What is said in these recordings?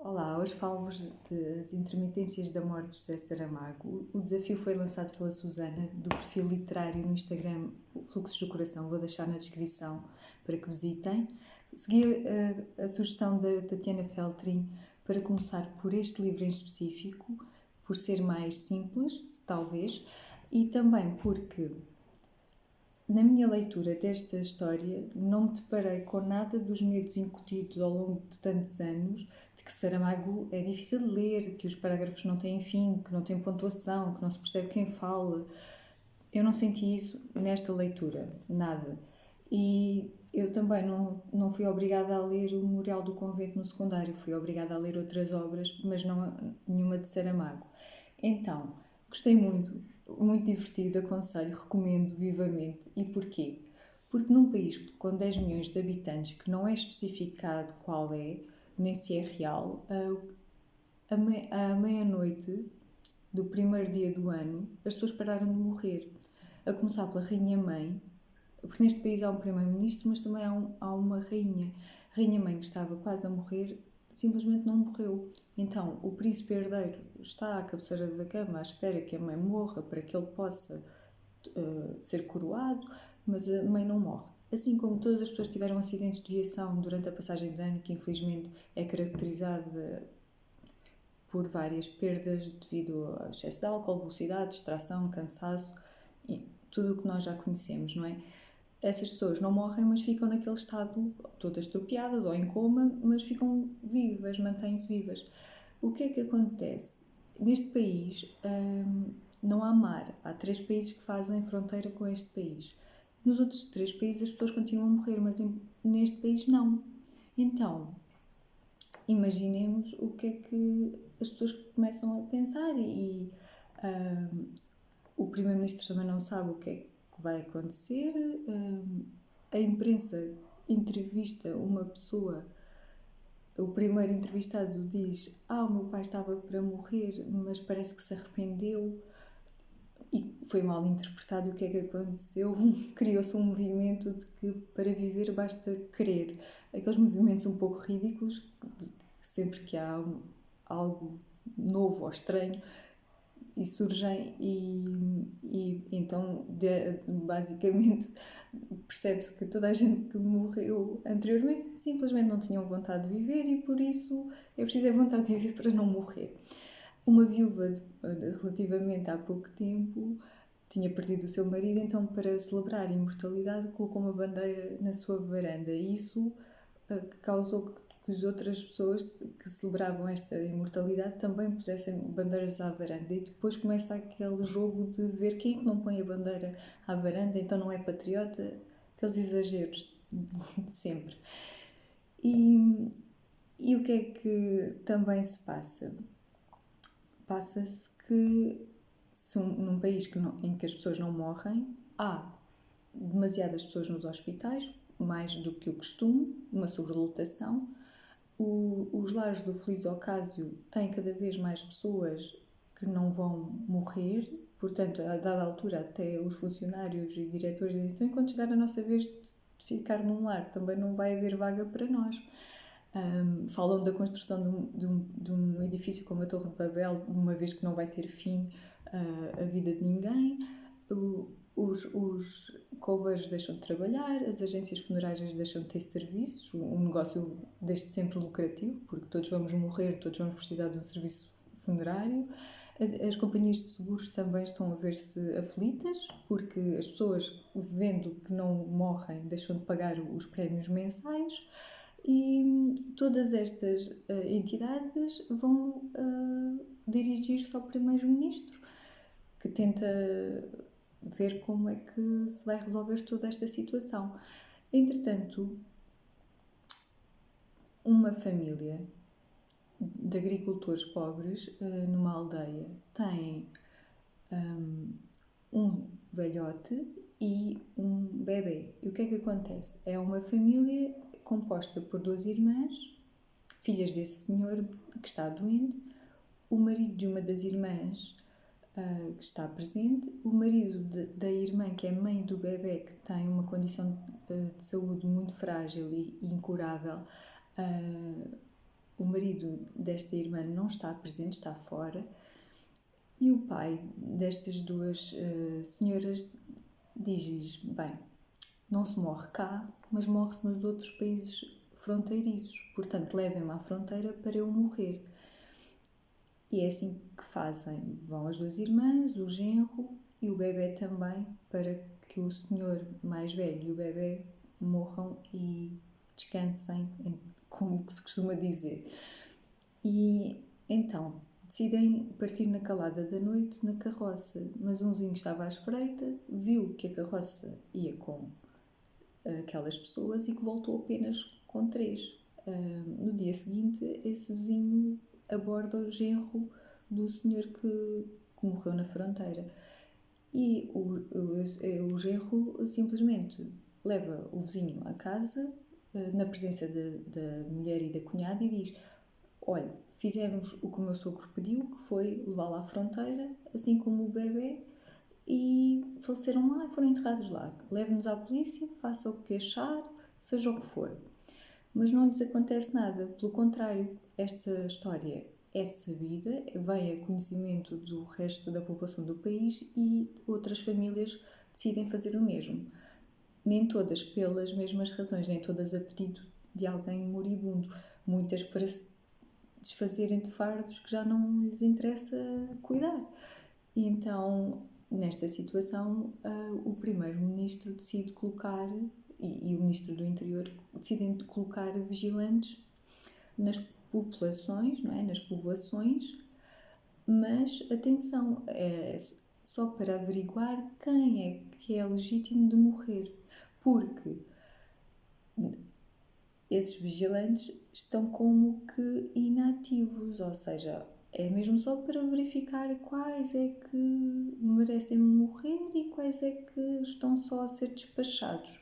Olá, hoje falo-vos das intermitências da morte de José Saramago. O desafio foi lançado pela Susana, do perfil literário no Instagram Fluxos do Coração. Vou deixar na descrição para que visitem. Segui a sugestão da Tatiana Feltrin para começar por este livro em específico, por ser mais simples, talvez, e também porque na minha leitura desta história, não me deparei com nada dos medos incutidos ao longo de tantos anos de que Saramago é difícil de ler, que os parágrafos não têm fim, que não têm pontuação, que não se percebe quem fala. Eu não senti isso nesta leitura, nada. E eu também não fui obrigada a ler o Memorial do Convento no secundário, fui obrigada a ler outras obras, mas não nenhuma de Saramago. Então, gostei muito, muito divertido, aconselho, recomendo vivamente. E porquê? Porque num país com 10 milhões de habitantes, que não é especificado qual é, nem se é real, à meia-noite do primeiro dia do ano, as pessoas pararam de morrer. A começar pela Rainha Mãe, porque neste país há um primeiro-ministro, mas também há uma rainha. A Rainha Mãe, que estava quase a morrer, simplesmente não morreu. Então, o príncipe herdeiro está à cabeceira da cama à espera que a mãe morra para que ele possa ser coroado, mas a mãe não morre. Assim como todas as pessoas tiveram acidentes de viação durante a passagem de ano, que infelizmente é caracterizada por várias perdas devido ao excesso de álcool, velocidade, distração, cansaço e tudo o que nós já conhecemos, não é? Essas pessoas não morrem, mas ficam naquele estado, todas estropiadas ou em coma, mas ficam vivas, mantêm-se vivas. O que é que acontece? Neste país não há mar. Há 3 países que fazem fronteira com este país. Nos outros 3 países as pessoas continuam a morrer, mas neste país não. Então, imaginemos o que é que as pessoas começam a pensar o primeiro-ministro também não sabe o que é que vai acontecer. A imprensa entrevista uma pessoa, o primeiro entrevistado diz: o meu pai estava para morrer, mas parece que se arrependeu. E foi mal interpretado. O que é que aconteceu? Criou-se um movimento de que para viver basta querer. Aqueles movimentos um pouco ridículos, sempre que há algo novo ou estranho, e surgem e então basicamente percebe-se que toda a gente que morreu anteriormente simplesmente não tinham vontade de viver e por isso é preciso a vontade de viver para não morrer. Uma viúva relativamente há pouco tempo tinha perdido o seu marido, então para celebrar a imortalidade colocou uma bandeira na sua varanda e isso causou que as outras pessoas que celebravam esta imortalidade também pusessem bandeiras à varanda e depois começa aquele jogo de ver quem é que não põe a bandeira à varanda, então não é patriota, aqueles exageros de sempre. E o que é que também se passa? Passa-se que num país em que as pessoas não morrem, há demasiadas pessoas nos hospitais, mais do que o costume, uma sobrelotação. Os lares do Feliz Ocásio têm cada vez mais pessoas que não vão morrer, portanto, a dada altura, até os funcionários e diretores dizem: então, enquanto chegar a nossa vez de ficar num lar, também não vai haver vaga para nós. Falam da construção de um edifício como a Torre de Babel, uma vez que não vai ter fim a vida de ninguém. Os coveiros deixam de trabalhar, as agências funerárias deixam de ter serviços, um negócio desde sempre lucrativo, porque todos vamos morrer, todos vamos precisar de um serviço funerário. As companhias de seguros também estão a ver-se aflitas, porque as pessoas, vendo que não morrem, deixam de pagar os prémios mensais. E todas estas entidades vão dirigir-se ao primeiro-ministro, que tenta ver como é que se vai resolver toda esta situação. Entretanto, uma família de agricultores pobres numa aldeia tem um velhote e um bebê. E o que é que acontece? É uma família composta por 2 irmãs, filhas desse senhor que está doente, o marido de uma das irmãs que está presente, o marido da irmã, que é mãe do bebê, que tem uma condição de saúde muito frágil e incurável, o marido desta irmã não está presente, está fora, e o pai destas duas senhoras diz-lhes: bem, não se morre cá, mas morre-se nos outros países fronteiriços, portanto levem-me à fronteira para eu morrer. E é assim que fazem. Vão as duas irmãs, o genro e o bebê também, para que o senhor mais velho e o bebê morram e descansem, como se costuma dizer. E então decidem partir na calada da noite na carroça, mas umzinho estava à espreita, viu que a carroça ia com aquelas pessoas e que voltou apenas com 3. No dia seguinte, esse vizinho aborda o genro do senhor que morreu na fronteira. E o genro simplesmente leva o vizinho à casa, na presença da mulher e da cunhada, e diz: olha, fizemos o que o meu sogro pediu, que foi levá-lo à fronteira, assim como o bebê, e faleceram lá e foram enterrados lá. Leve-nos à polícia, faça o que achar, seja o que for. Mas não lhes acontece nada, pelo contrário, esta história é sabida, vem a conhecimento do resto da população do país e outras famílias decidem fazer o mesmo. Nem todas pelas mesmas razões, nem todas a pedido de alguém moribundo, muitas para se desfazerem de fardos que já não lhes interessa cuidar. E então, nesta situação, o primeiro-ministro decide colocar, e o ministro do Interior decidem colocar vigilantes nas populações, não é? Nas povoações, mas atenção, é só para averiguar quem é que é legítimo de morrer, porque esses vigilantes estão como que inativos, ou seja, é mesmo só para verificar quais é que merecem morrer e quais é que estão só a ser despachados.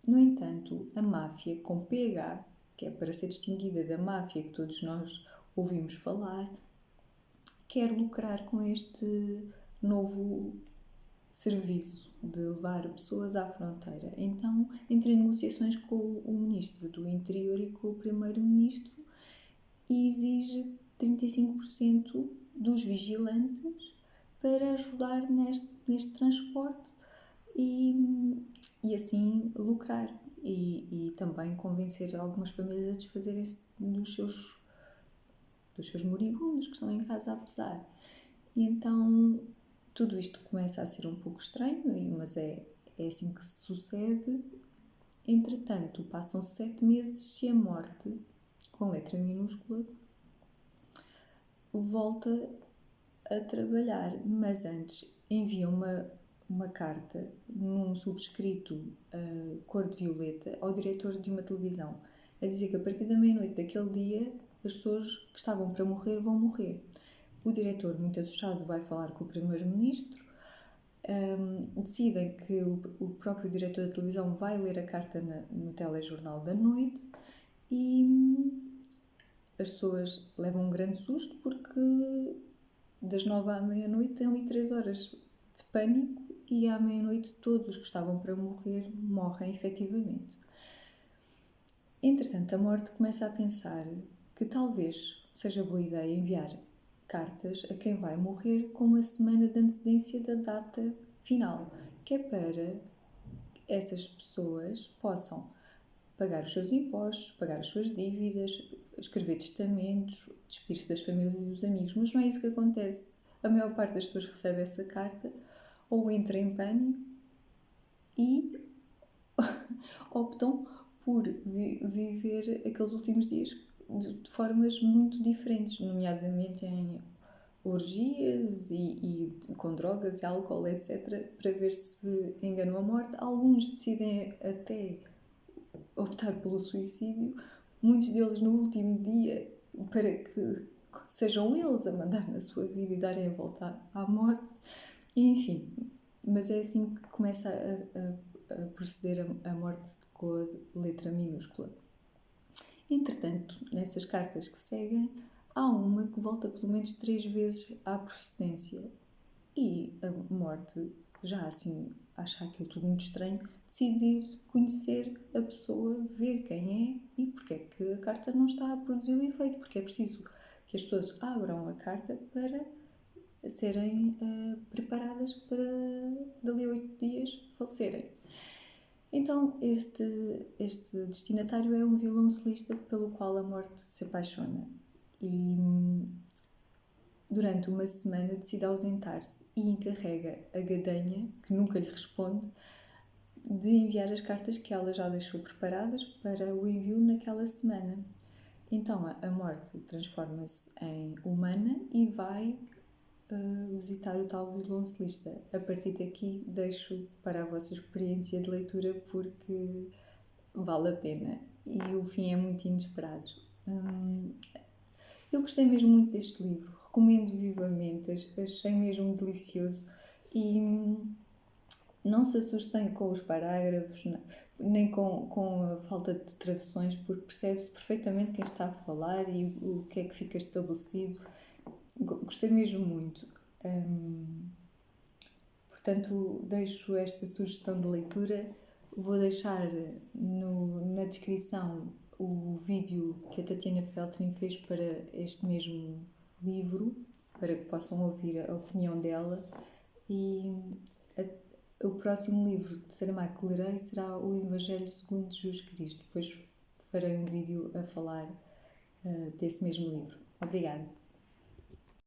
No entanto, a máfia com PH, que é para ser distinguida da máfia que todos nós ouvimos falar, quer lucrar com este novo serviço de levar pessoas à fronteira. Então, entra em negociações com o Ministro do Interior e com o Primeiro-Ministro e exige 35% dos vigilantes para ajudar neste transporte e assim lucrar. E também convencer algumas famílias a desfazerem-se dos seus moribundos que estão em casa a pesar. E então tudo isto começa a ser um pouco estranho, mas é assim que se sucede. Entretanto, passam 7 meses e a morte, com letra minúscula, volta a trabalhar, mas antes envia uma carta num subscrito cor de violeta ao diretor de uma televisão, a dizer que a partir da meia-noite daquele dia as pessoas que estavam para morrer vão morrer. O diretor, muito assustado, vai falar com o primeiro-ministro, decidem que o próprio diretor da televisão vai ler a carta no telejornal da noite e as pessoas levam um grande susto porque das 9 à meia-noite tem ali 3 horas de pânico e à meia-noite todos os que estavam para morrer morrem efetivamente. Entretanto, a morte começa a pensar que talvez seja boa ideia enviar cartas a quem vai morrer com uma semana de antecedência da data final, que é para essas pessoas possam pagar os seus impostos, pagar as suas dívidas, escrever testamentos, despedir-se das famílias e dos amigos, mas não é isso que acontece. A maior parte das pessoas recebe essa carta ou entra em pânico e optam por viver aqueles últimos dias de formas muito diferentes, nomeadamente em orgias e com drogas e álcool, etc., para ver se enganam a morte. Alguns decidem até optar pelo suicídio, muitos deles no último dia, para que sejam eles a mandar na sua vida e darem a volta à morte. Enfim, mas é assim que começa a proceder a morte com a letra minúscula. Entretanto, nessas cartas que seguem, há uma que volta pelo menos 3 vezes à procedência e a morte, já assim, acha aquilo tudo muito estranho, decidir conhecer a pessoa, ver quem é e porque é que a carta não está a produzir o efeito, porque é preciso que as pessoas abram a carta para serem preparadas para dali a 8 dias falecerem. Então este destinatário é um violoncelista pelo qual a morte se apaixona e durante uma semana decide ausentar-se e encarrega a gadanha, que nunca lhe responde, de enviar as cartas que ela já deixou preparadas para o envio naquela semana. Então a morte transforma-se em humana e vai visitar o tal violoncelista. A partir daqui deixo para a vossa experiência de leitura porque vale a pena e o fim é muito inesperado. Eu gostei mesmo muito deste livro, recomendo vivamente, achei mesmo delicioso e não se assustem com os parágrafos, nem com a falta de traduções, porque percebe-se perfeitamente quem está a falar e o que é que fica estabelecido. Gostei mesmo muito. Portanto, deixo esta sugestão de leitura. Vou deixar na descrição o vídeo que a Tatiana Feltrin fez para este mesmo livro, para que possam ouvir a opinião dela. E o próximo livro de Saramago que lerei será o Evangelho segundo Jesus Cristo. Depois farei um vídeo a falar desse mesmo livro. Obrigada.